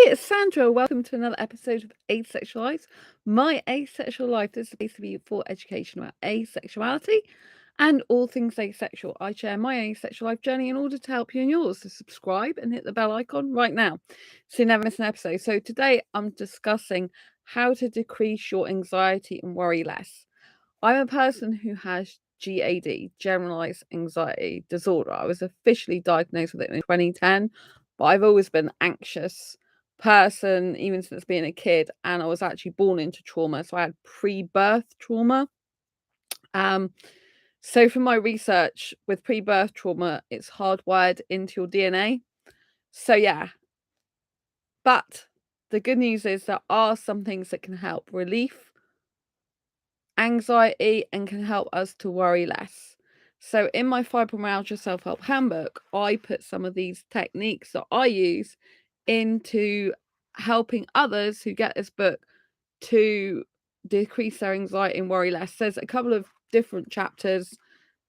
It's Sandra. Welcome to another episode of Asexualise, my asexual life. This is basically for education about asexuality and all things asexual. I share my asexual life journey in order to help you in yours. So subscribe and hit the bell icon right now so you never miss an episode. So today I'm discussing how to decrease your anxiety and worry less. I'm a person who has GAD, generalized anxiety disorder. I was officially diagnosed with it in 2010, but I've always been anxious person even since being a kid, and I was actually born into trauma, so I had pre-birth trauma. So from my research with pre-birth trauma, it's hardwired into your DNA. So yeah, but the good news is there are some things that can help relief anxiety and can help us to worry less. So in my fibromyalgia self-help handbook, I put some of these techniques that I use into helping others who get this book to decrease their anxiety and worry less. There's a couple of different chapters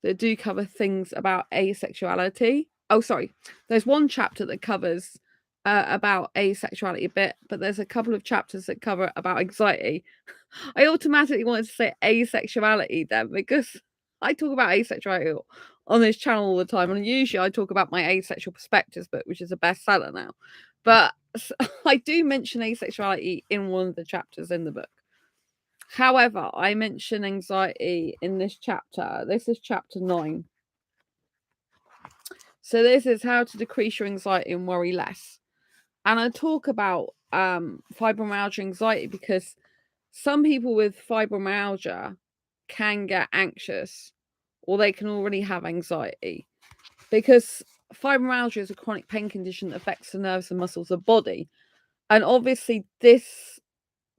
that do cover things about asexuality. Oh, sorry. There's one chapter that covers about asexuality a bit, but there's a couple of chapters that cover about anxiety. I automatically wanted to say asexuality then because I talk about asexuality on this channel all the time, and usually I talk about my asexual perspectives book, which is a bestseller now. But I do mention asexuality in one of the chapters in the book. However, I mention anxiety in this chapter. This is chapter 9. So this is how to decrease your anxiety and worry less. And I talk about fibromyalgia anxiety because some people with fibromyalgia can get anxious, or they can already have anxiety, because fibromyalgia is a chronic pain condition that affects the nerves and muscles of the body. And obviously this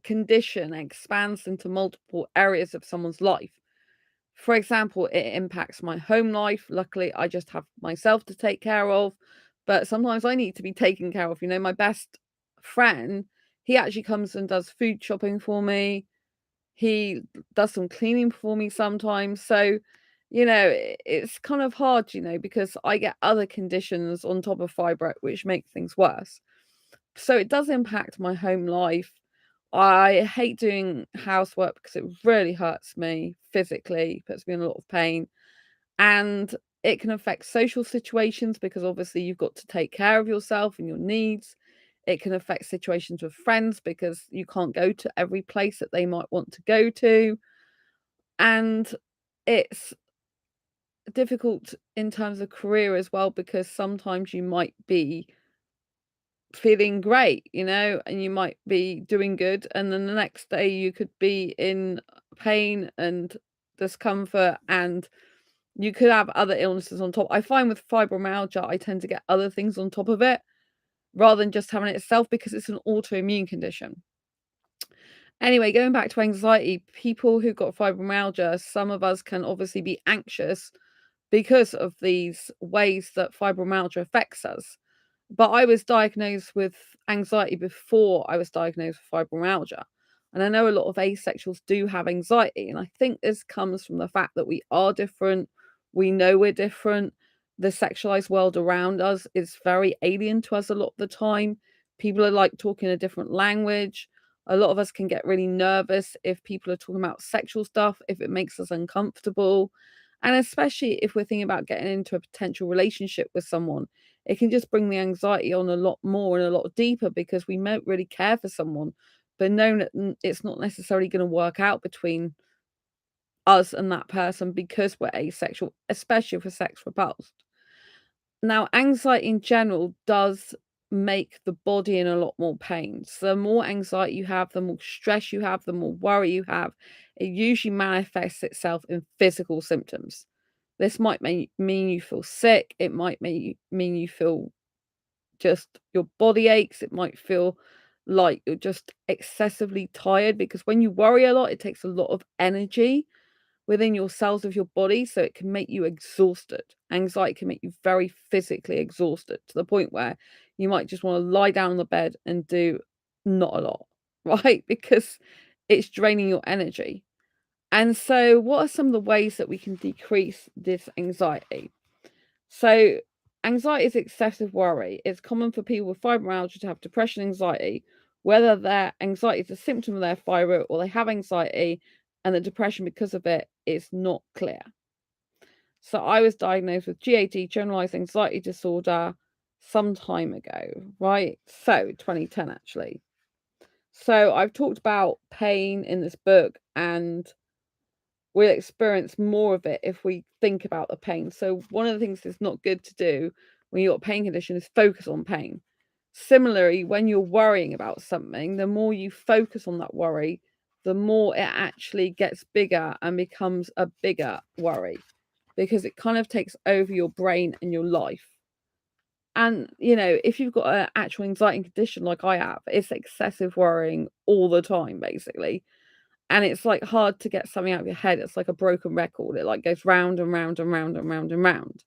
condition expands into multiple areas of someone's life. For example, it impacts my home life. Luckily, I just have myself to take care of, but sometimes I need to be taken care of. My best friend, he actually comes and does food shopping for me. He does some cleaning for me sometimes. So, it's kind of hard, because I get other conditions on top of fibro, which make things worse. So it does impact my home life. I hate doing housework because it really hurts me physically, puts me in a lot of pain. And it can affect social situations because obviously you've got to take care of yourself and your needs. It can affect situations with friends because you can't go to every place that they might want to go to. And it's difficult in terms of career as well, because sometimes you might be feeling great, and you might be doing good, and then the next day you could be in pain and discomfort, and you could have other illnesses on top. I find with fibromyalgia, I tend to get other things on top of it rather than just having it itself, because it's an autoimmune condition. Anyway, going back to anxiety, people who got fibromyalgia, some of us can obviously be anxious because of these ways that fibromyalgia affects us. But I was diagnosed with anxiety before I was diagnosed with fibromyalgia. And I know a lot of asexuals do have anxiety. And I think this comes from the fact that we are different. We know we're different. The sexualized world around us is very alien to us a lot of the time. People are like talking a different language. A lot of us can get really nervous if people are talking about sexual stuff, if it makes us uncomfortable. And especially if we're thinking about getting into a potential relationship with someone, it can just bring the anxiety on a lot more and a lot deeper, because we might really care for someone, but know that it's not necessarily going to work out between us and that person because we're asexual, especially if we're sex repulsed. Now, anxiety in general does make the body in a lot more pain. So the more anxiety you have, the more stress you have, the more worry you have, it usually manifests itself in physical symptoms. This might mean you feel sick. It might mean you feel just your body aches. It might feel like you're just excessively tired, because when you worry a lot, it takes a lot of energy within your cells of your body, so it can make you exhausted. Anxiety can make you very physically exhausted to the point where you might just want to lie down on the bed and do not a lot, right? Because it's draining your energy. And so what are some of the ways that we can decrease this anxiety? So Anxiety is excessive worry. It's common for people with fibromyalgia to have depression, anxiety, whether their anxiety is a symptom of their fibro or they have anxiety and the depression because of it is not clear. So I was diagnosed with GAD, generalized anxiety disorder, some time ago, right? So 2010 actually. So I've talked about pain in this book, and we'll experience more of it if we think about the pain. So one of the things that's not good to do when you've got a pain condition is focus on pain. Similarly, when you're worrying about something, the more you focus on that worry, the more it actually gets bigger and becomes a bigger worry, because it kind of takes over your brain and your life. And, if you've got an actual anxiety condition like I have, it's excessive worrying all the time, basically. And it's like hard to get something out of your head. It's like a broken record. It like goes round and round and round and round and round.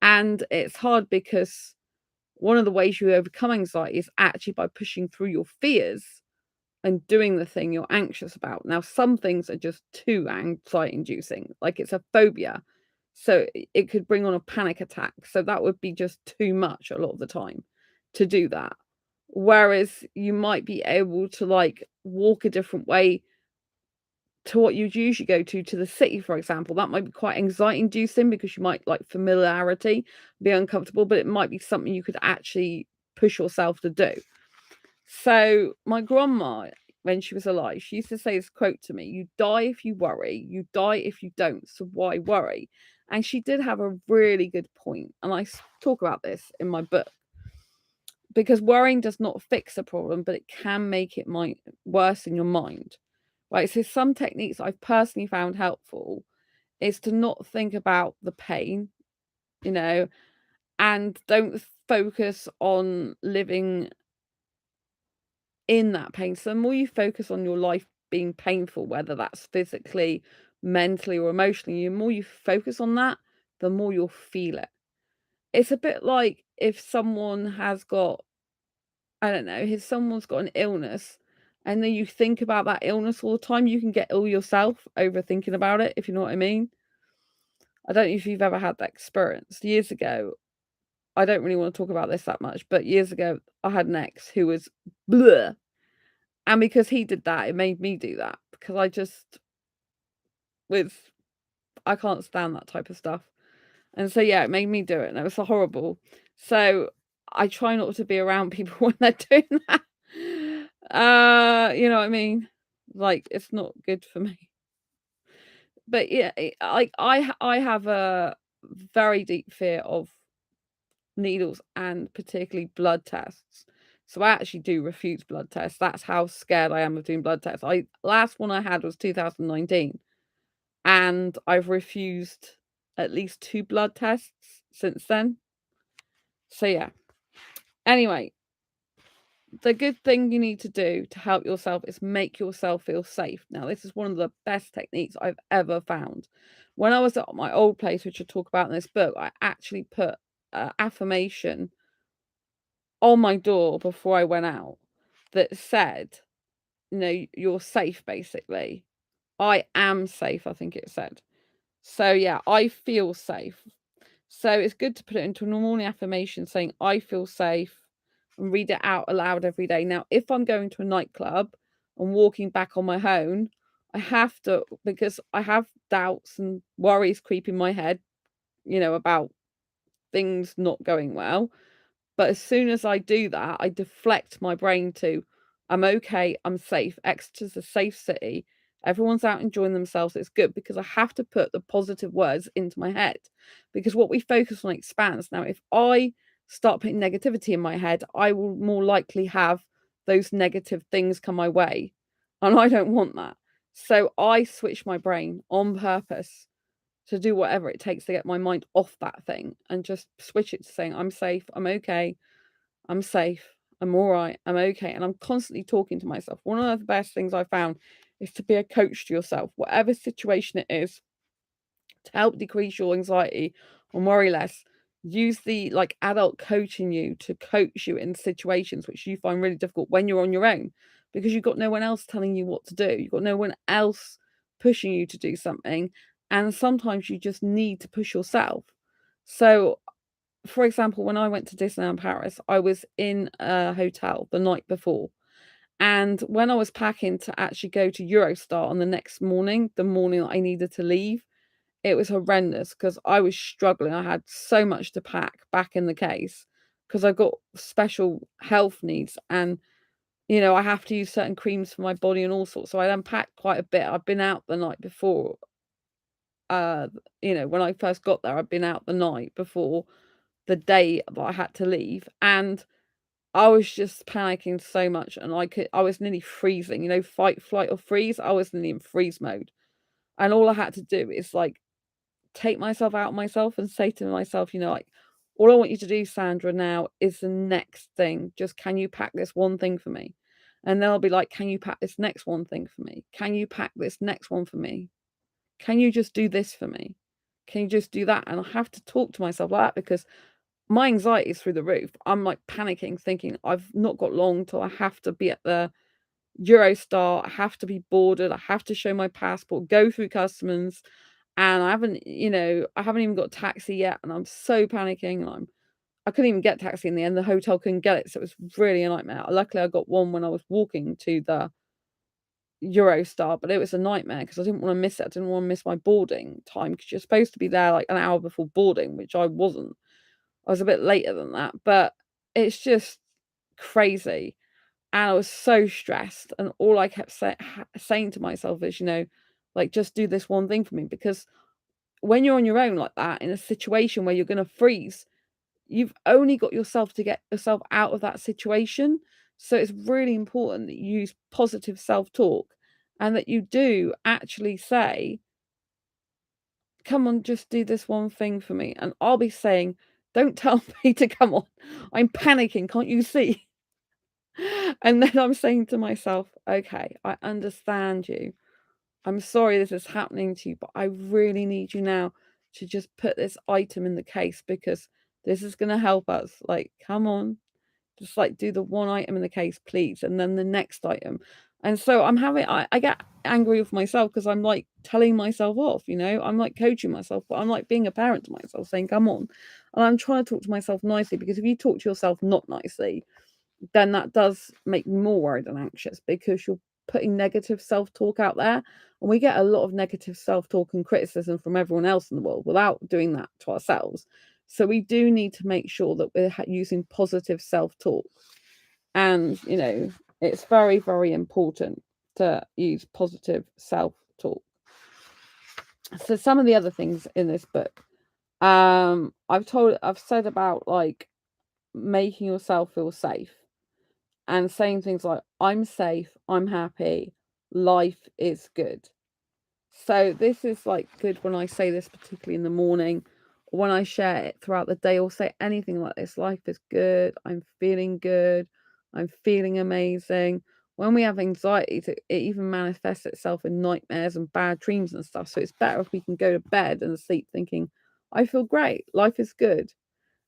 And it's hard because one of the ways you overcome anxiety is actually by pushing through your fears and doing the thing you're anxious about. Now, some things are just too anxiety inducing, like it's a phobia. So it could bring on a panic attack. So that would be just too much a lot of the time to do that. Whereas you might be able to like walk a different way to what you'd usually go to the city, for example. That might be quite anxiety inducing because you might like familiarity, be uncomfortable, but it might be something you could actually push yourself to do. So my grandma, when she was alive, she used to say this quote to me: "You die if you worry, you die if you don't, so why worry?" And she did have a really good point, and I talk about this in my book, because worrying does not fix a problem, but it can make it worse in your mind. Right, so some techniques I've personally found helpful is to not think about the pain, and don't focus on living in that pain. So the more you focus on your life being painful, whether that's physically, mentally, or emotionally, the more you focus on that, the more you'll feel it. It's a bit like if someone has got, I don't know, if someone's got an illness and then you think about that illness all the time, you can get ill yourself over thinking about it, if you know what I mean. I don't know if you've ever had that experience. Years ago, I don't really want to talk about this that much, but years ago, I had an ex who was bleh. And because he did that, it made me do that, because I can't stand that type of stuff. And so, yeah, it made me do it, and it was so horrible. So I try not to be around people when they're doing that. You know what I mean? Like, it's not good for me. But yeah, I have a very deep fear of needles and particularly blood tests. So I actually do refuse blood tests. That's how scared I am of doing blood tests. Last one I had was 2019, and I've refused at least 2 blood tests since then. So yeah. Anyway, the good thing you need to do to help yourself is make yourself feel safe. Now, this is one of the best techniques I've ever found. When I was at my old place, which I talk about in this book, I actually put affirmation on my door before I went out that said, "You're safe," basically. "I am safe," I think it said. So yeah, I feel safe. So it's good to put it into a morning affirmation saying, "I feel safe," and read it out aloud every day. Now, if I'm going to a nightclub and walking back on my own, I have to, because I have doubts and worries creeping my head, about things not going well. But as soon as I do that, I deflect my brain to, "I'm okay, I'm safe. Exeter's a safe city. Everyone's out enjoying themselves. It's good," because I have to put the positive words into my head. Because what we focus on expands. Now, if I start putting negativity in my head, I will more likely have those negative things come my way. And I don't want that. So I switch my brain on purpose to do whatever it takes to get my mind off that thing and just switch it to saying, "I'm safe, I'm okay, I'm safe, I'm all right, I'm okay." And I'm constantly talking to myself. One of the best things I found is to be a coach to yourself, whatever situation it is, to help decrease your anxiety or worry less. Use the like adult coach in you to coach you in situations which you find really difficult when you're on your own, because you've got no one else telling you what to do. You've got no one else pushing you to do something. And sometimes you just need to push yourself. So for example, when I went to Disneyland Paris, I was in a hotel the night before. And when I was packing to actually go to Eurostar on the next morning, the morning that I needed to leave, it was horrendous because I was struggling. I had so much to pack back in the case because I've got special health needs and, I have to use certain creams for my body and all sorts. So I unpacked quite a bit. I've been out the night before. Uh, when I first got there, I'd been out the night before the day that I had to leave. And I was just panicking so much and I was nearly freezing, fight, flight, or freeze. I was nearly in freeze mode. And all I had to do is like take myself out of myself and say to myself, like, all I want you to do, Sandra, now is the next thing. Just can you pack this one thing for me? And then I'll be like, can you pack this next one thing for me? Can you pack this next one for me? Can you just do this for me? Can you just do that? And I have to talk to myself like that because my anxiety is through the roof. I'm like panicking, thinking I've not got long till I have to be at the Eurostar. I have to be boarded. I have to show my passport, go through customs, and I haven't even got a taxi yet, and I'm so panicking. And I couldn't even get a taxi in the end. The hotel couldn't get it, so it was really a nightmare. Luckily, I got one when I was walking to the Eurostar, but it was a nightmare because I didn't want to miss it. I didn't want to miss my boarding time because you're supposed to be there like an hour before boarding, which I wasn't. I was a bit later than that, but it's just crazy. And I was so stressed. And all I kept saying to myself is, like, just do this one thing for me. Because when you're on your own like that, in a situation where you're going to freeze, you've only got yourself to get yourself out of that situation. So it's really important that you use positive self talk and that you do actually say, come on, just do this one thing for me. And I'll be saying, don't tell me to come on. I'm panicking. Can't you see? And then I'm saying to myself, okay, I understand you. I'm sorry this is happening to you, but I really need you now to just put this item in the case because this is going to help us. Like, come on, just like do the one item in the case, please. And then the next item. And so I get angry with myself because I'm like telling myself off, I'm like coaching myself, but I'm like being a parent to myself saying, come on. And I'm trying to talk to myself nicely because if you talk to yourself not nicely, then that does make me more worried and anxious because you're putting negative self-talk out there. And we get a lot of negative self-talk and criticism from everyone else in the world without doing that to ourselves. So we do need to make sure that we're using positive self-talk. And, it's very, very important to use positive self-talk. So some of the other things in this book, I've said about like making yourself feel safe and saying things like, I'm safe, I'm happy, life is good. So this is like good when I say this, particularly in the morning, or when I share it throughout the day, or say anything like this. Life is good, I'm feeling amazing. When we have anxiety, it even manifests itself in nightmares and bad dreams and stuff. So it's better if we can go to bed and sleep thinking, I feel great, life is good.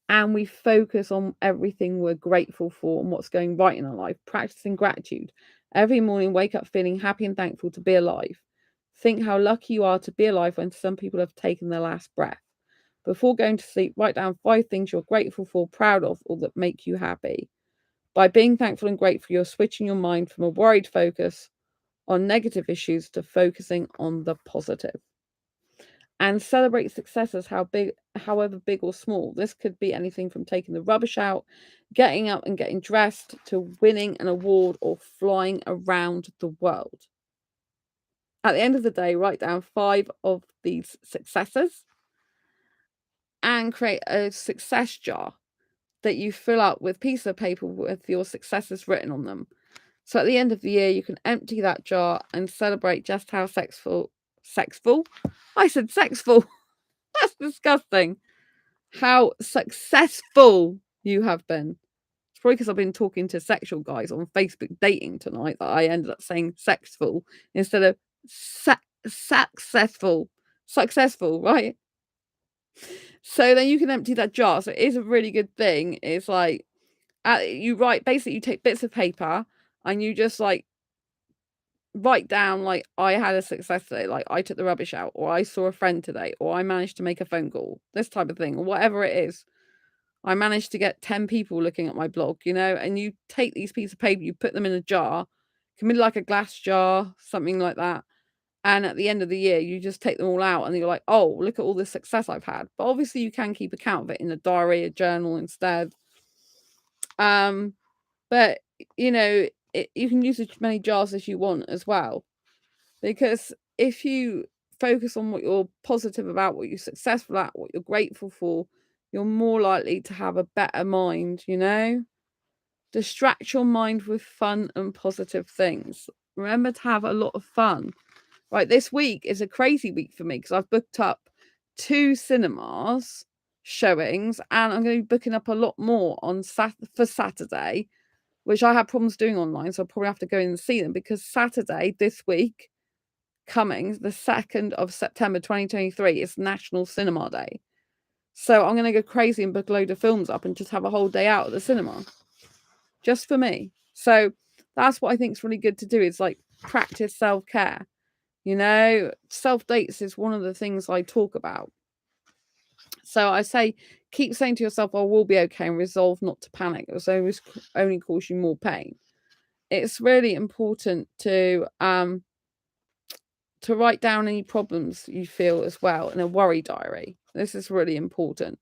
And we focus on everything we're grateful for and what's going right in our life, practicing gratitude. Every morning, wake up feeling happy and thankful to be alive. Think how lucky you are to be alive when some people have taken their last breath. Before going to sleep, write down 5 things you're grateful for, proud of, or that make you happy. By being thankful and grateful, you're switching your mind from a worried focus on negative issues to focusing on the positive. And celebrate successes, however big or small. This could be anything from taking the rubbish out, getting up and getting dressed, to winning an award or flying around the world. At the end of the day, write down 5 of these successes and create a success jar that you fill up with pieces of paper with your successes written on them. So at the end of the year, you can empty that jar and celebrate just how sexful? I said sexful. That's disgusting. How successful you have been. It's probably because I've been talking to sexual guys on Facebook dating tonight that I ended up saying sexful instead of successful. Successful, right? So then you can empty that jar. So it is a really good thing. It's like you take bits of paper and you just like write down like, I had a success today, like I took the rubbish out, or I saw a friend today, or I managed to make a phone call, this type of thing, or whatever it is. I managed to get 10 people looking at my blog, and you take these pieces of paper, you put them in a jar, can be like a glass jar, something like that. And at the end of the year, you just take them all out and you're like, oh, look at all the success I've had. But obviously you can keep account of it in a diary, a journal instead. But you can use as many jars as you want as well. Because if you focus on what you're positive about, what you're successful at, what you're grateful for, you're more likely to have a better mind, Distract your mind with fun and positive things. Remember to have a lot of fun. Right, this week is a crazy week for me because I've booked up 2 cinemas showings, and I'm going to be booking up a lot more for Saturday, which I had problems doing online, so I'll probably have to go in and see them, because Saturday this week coming, the 2nd of September 2023, is National Cinema Day. So I'm going to go crazy and book a load of films up and just have a whole day out at the cinema just for me. So that's what I think is really good to do, is like practice self-care. Self-dates is one of the things I talk about. So I say, keep saying to yourself, I will be okay, and resolve not to panic. It will only cause you more pain. It's really important to write down any problems you feel as well in a worry diary. This is really important.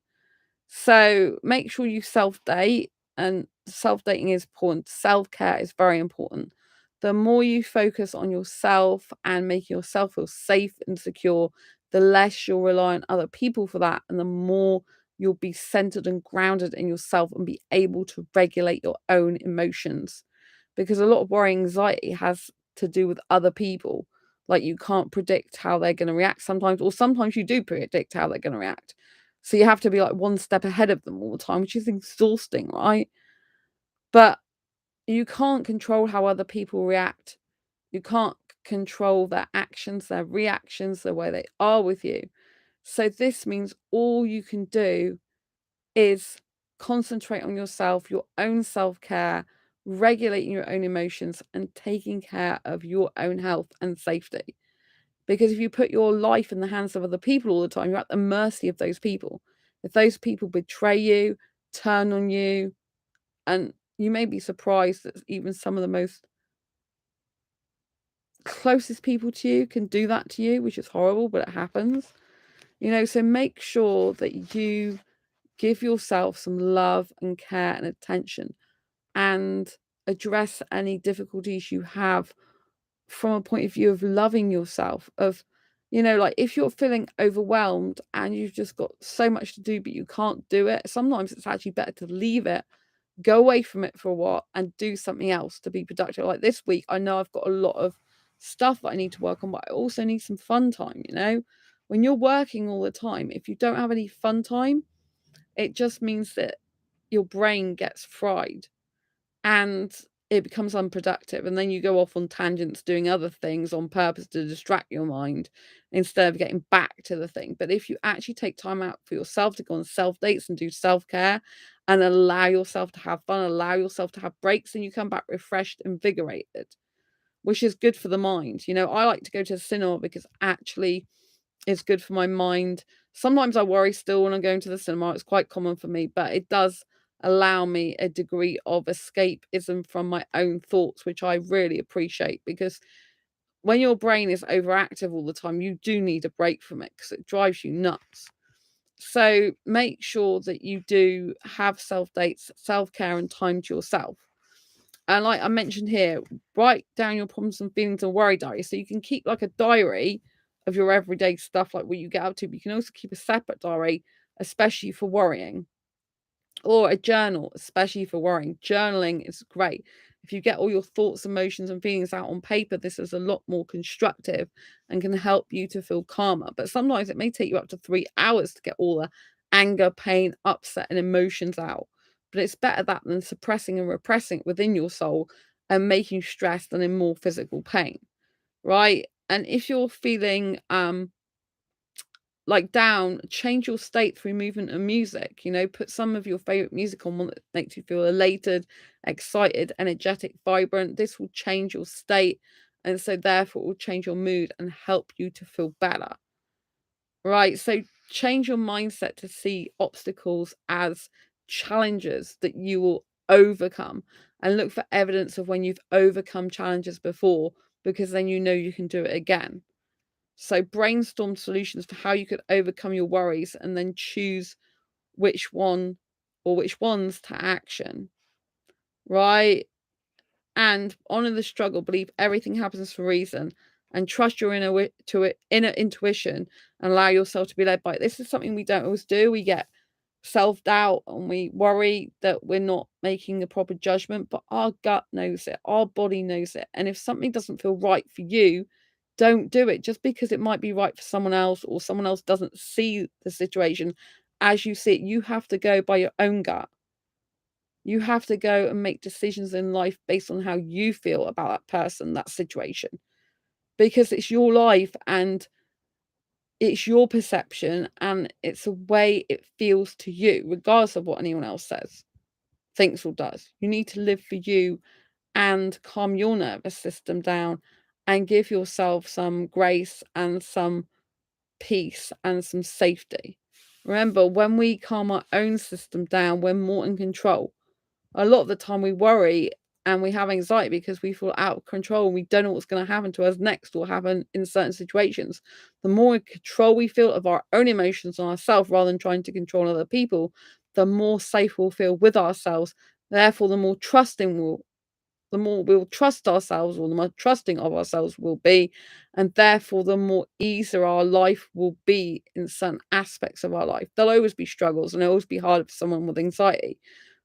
So make sure you self-date, and self-dating is important. Self-care is very important. The more you focus on yourself and making yourself feel safe and secure, the less you'll rely on other people for that, and the more you'll be centered and grounded in yourself and be able to regulate your own emotions. Because a lot of worry anxiety has to do with other people. Like, you can't predict how they're going to react sometimes, or sometimes you do predict how they're going to react. So you have to be like one step ahead of them all the time, which is exhausting, right? But you can't control how other people react. You can't control their actions, their reactions, the way they are with you. So this means all you can do is concentrate on yourself, your own self-care, regulating your own emotions, and taking care of your own health and safety. Because if you put your life in the hands of other people all the time, you're at the mercy of those people. If those people betray you, turn on you, and you may be surprised that even some of the most closest people to you can do that to you, which is horrible, but it happens. So make sure that you give yourself some love and care and attention, and address any difficulties you have from a point of view of loving yourself, of like, if you're feeling overwhelmed and you've just got so much to do but you can't do it, sometimes it's actually better to leave it, go away from it for a while, and do something else to be productive. Like this week, I know I've got a lot of stuff that I need to work on, but I also need some fun time. When you're working all the time, if you don't have any fun time, it just means that your brain gets fried and it becomes unproductive, and then you go off on tangents doing other things on purpose to distract your mind instead of getting back to the thing. But if you actually take time out for yourself to go on self dates and do self-care and allow yourself to have fun, allow yourself to have breaks, and you come back refreshed, invigorated, which is good for the mind. I like to go to the cinema because actually it's good for my mind. Sometimes I worry still when I'm going to the cinema. It's quite common for me, but it does allow me a degree of escapism from my own thoughts, which I really appreciate, because when your brain is overactive all the time, you do need a break from it because it drives you nuts. So make sure that you do have self-dates, self-care, and time to yourself. And like I mentioned here, write down your problems and feelings and worry diary. So you can keep like a diary of your everyday stuff, like what you get up to, but you can also keep a separate diary, especially for worrying, or a journal, especially for worrying. Journaling is great. If you get all your thoughts, emotions, and feelings out on paper, this is a lot more constructive and can help you to feel calmer. But sometimes it may take you up to 3 hours to get all the anger, pain, upset, and emotions out. But it's better that than suppressing and repressing it within your soul and making you stressed and in more physical pain, right? And if you're feeling like down, change your state through movement and music. Put some of your favorite music on, one that makes you feel elated, excited, energetic, vibrant. This will change your state, and so therefore it will change your mood and help you to feel better, right? So change your mindset to see obstacles as challenges that you will overcome, and look for evidence of when you've overcome challenges before, because then you know you can do it again. So brainstorm solutions for how you could overcome your worries, and then choose which one or which ones to action, right? And honor the struggle, believe everything happens for a reason, and trust your inner intuition, and allow yourself to be led by it. This is something we don't always do. We get self-doubt and we worry that we're not making the proper judgment, but our gut knows it, our body knows it. And if something doesn't feel right for you, don't do it. Just because it might be right for someone else, or someone else doesn't see the situation as you see it, you have to go by your own gut. You have to go and make decisions in life based on how you feel about that person, that situation, because it's your life and it's your perception, and it's the way it feels to you, regardless of what anyone else says, thinks, or does. You need to live for you and calm your nervous system down, and give yourself some grace and some peace and some safety. Remember, when we calm our own system down, we're more in control. A lot of the time we worry and we have anxiety because we feel out of control and we don't know what's going to happen to us next or happen in certain situations. The more in control we feel of our own emotions and ourselves, rather than trying to control other people, the more safe we'll feel with ourselves. Therefore, the more we'll trust ourselves, or the more trusting of ourselves we'll be, and therefore the more easier our life will be in certain aspects of our life. There'll always be struggles, and it'll always be hard for someone with anxiety.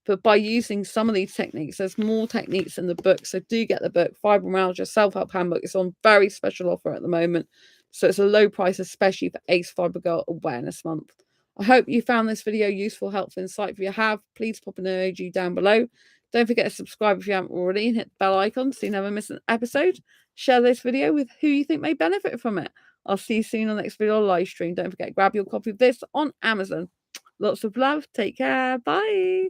But by using some of these techniques, there's more techniques in the book. So do get the book, Fibromyalgia Self-Help Handbook. It's on very special offer at the moment. So it's a low price, especially for Ace Fibre Girl Awareness Month. I hope you found this video useful, helpful, insightful. If you have, please pop an emoji down below. Don't forget to subscribe if you haven't already, and hit the bell icon so you never miss an episode. Share this video with who you think may benefit from it. I'll see you soon on the next video or live stream. Don't forget, grab your copy of this on Amazon. Lots of love. Take care. Bye.